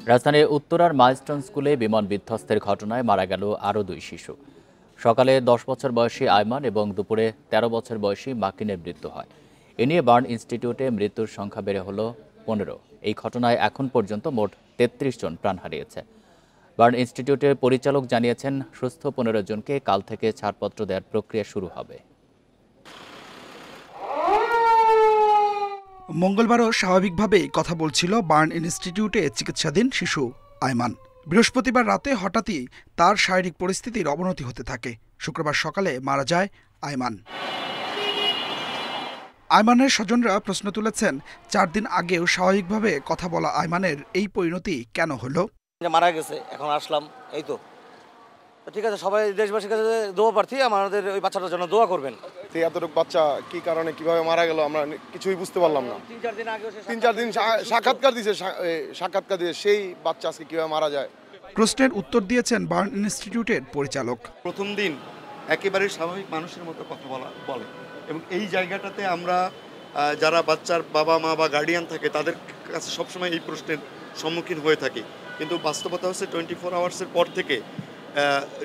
রাজধানীর উত্তরার মাইলস্টোন স্কুলে বিমান বিধ্বস্তের ঘটনায় মারা গেল আরও 2 শিশু। সকালে 10 বছর বয়সী আয়মান এবং দুপুরে 13 বছর বয়সী মাকিনের মৃত্যু হয়। এ নিয়ে বার্ন ইনস্টিটিউটে মৃত্যুর সংখ্যা বেড়ে হলো 15। এই ঘটনায় এখন পর্যন্ত মোট 33 জন প্রাণ হারিয়েছে। বার্ন ইনস্টিটিউটের পরিচালক জানিয়েছেন, সুস্থ 15 জনকে কাল থেকে ছাড়পত্র দেওয়ার প্রক্রিয়া শুরু হবে। মঙ্গলবারও স্বাভাবিকভাবেই কথা বলছিল বার্ন ইনস্টিটিউটে চিকিৎসাধীন শিশু আয়মান। বৃহস্পতিবার রাতে হঠাৎই তার শারীরিক পরিস্থিতির অবনতি হতে থাকে। শুক্রবার সকালে মারা যায় আয়মান। আয়মানের স্বজনরা প্রশ্ন তুলেছেন, 4 দিন আগেও স্বাভাবিকভাবে কথা বলা আয়মানের এই পরিণতি কেন হলো? মারা গেছে, এখন আসলাম, এই তো ঠিক আছে। সবাই দেশবাসীর কাছে দোয়া প্রার্থী, আমাদের ওই বাচ্চাটার জন্য দোয়া করবেন। এতটুকু বাচ্চা কি কারণে কিভাবে মারা গেল আমরা কিছুই বুঝতে পারলাম না। 3-4 দিন সাক্ষাৎকার দিয়েছে সেই বাচ্চা আজকে কিভাবে মারা যায়। প্রশ্নের উত্তর দিয়েছেন বার্ন ইনস্টিটিউটের পরিচালক। প্রথম দিন একেবারে স্বাভাবিক মানুষের মতো কথা বলে এবং এই জায়গাটাতে আমরা যারা বাচ্চার বাবা মা বা গার্ডিয়ান থাকে তাদের কাছে সবসময় এই প্রশ্নের সম্মুখীন হয়ে থাকি, কিন্তু বাস্তবতা হচ্ছে 24 আওয়ার্সের পর থেকে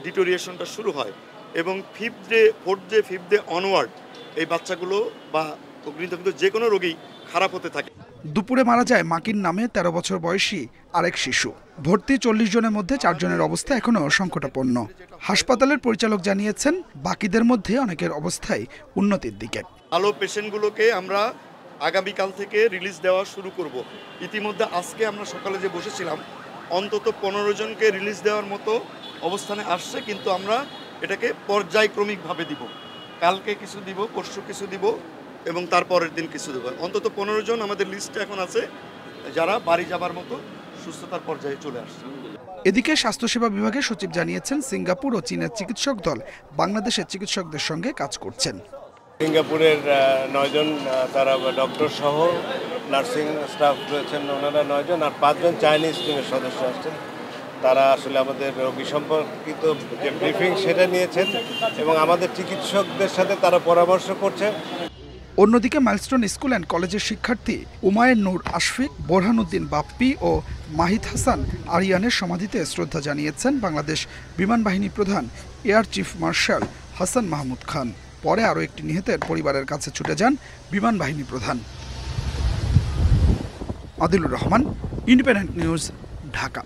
ডিটোরিয়েশনটা শুরু হয় এবং 4th day 5th day onward এই বাচ্চাগুলো বা অগ্নিদগ্ধ যে কোনো রোগী খারাপ হতে থাকে। দুপুরে মারা যায় মাকিন নামে 13 বছর বয়সী আরেক শিশু। ভর্তি 40 জনের মধ্যে 4 জনের অবস্থা এখনও সংকটাপন্ন। হাসপাতালের পরিচালক জানিয়েছেন, বাকিদের মধ্যে অনেকের অবস্থাই উন্নতির দিকে। ভালো পেশেন্টগুলোকে আমরা আগামীকাল থেকে রিলিজ দেওয়া শুরু করব। ইতিমধ্যে আজকে আমরা সকালে যে বসেছিলাম অন্তত 15 জনকে রিলিজ দেওয়ার মতো অবস্থানে আসছে, কিন্তু আমরা এটাকে পর্যায়ক্রমিকভাবে দিব। কালকে কিছু দিব, পরশু কিছু দিব এবং তারপরের দিন কিছু দেব। অন্তত 15 জন আমাদের লিস্টে এখন আছে যারা বাড়ি যাবার মতো সুস্থতার পর্যায়ে চলে আসছে। এদিকে স্বাস্থ্যসেবা বিভাগের সচিব জানিয়েছেন, সিঙ্গাপুর ও চীনের চিকিৎসক দল বাংলাদেশের চিকিৎসকদের সঙ্গে কাজ করছেন। সিঙ্গাপুরের 9 জন, তারা ডক্টর সহ নার্সিং স্টাফ রয়েছেন, ওনারা 9 জন, আর 5 জন চাইনিজ টিমের সদস্য আসছেন। তারা আসলে আমাদের রোগী সম্পর্কিত যে ব্রিফিং সেটা নিয়েছেন এবং আমাদের চিকিৎসকদের সাথে তারা পরামর্শ করছে। অন্যদিকে মাইলস্টোন স্কুল অ্যান্ড কলেজের শিক্ষার্থী উমায়ের নূর আশফিক, বোরহানুদ্দিন বাপ্পি ও মাহিদ হাসান আরিয়ানের সমাধিতে শ্রদ্ধা জানিয়েছেন বাংলাদেশ বিমান বাহিনী প্রধান air chief marshal Hasan Mahmud Khan. পরে আরও একটি নিহতের পরিবারের কাছে ছুটে যান বিমান বাহিনী প্রধান। Adilur Rahman, independent news, Dhaka.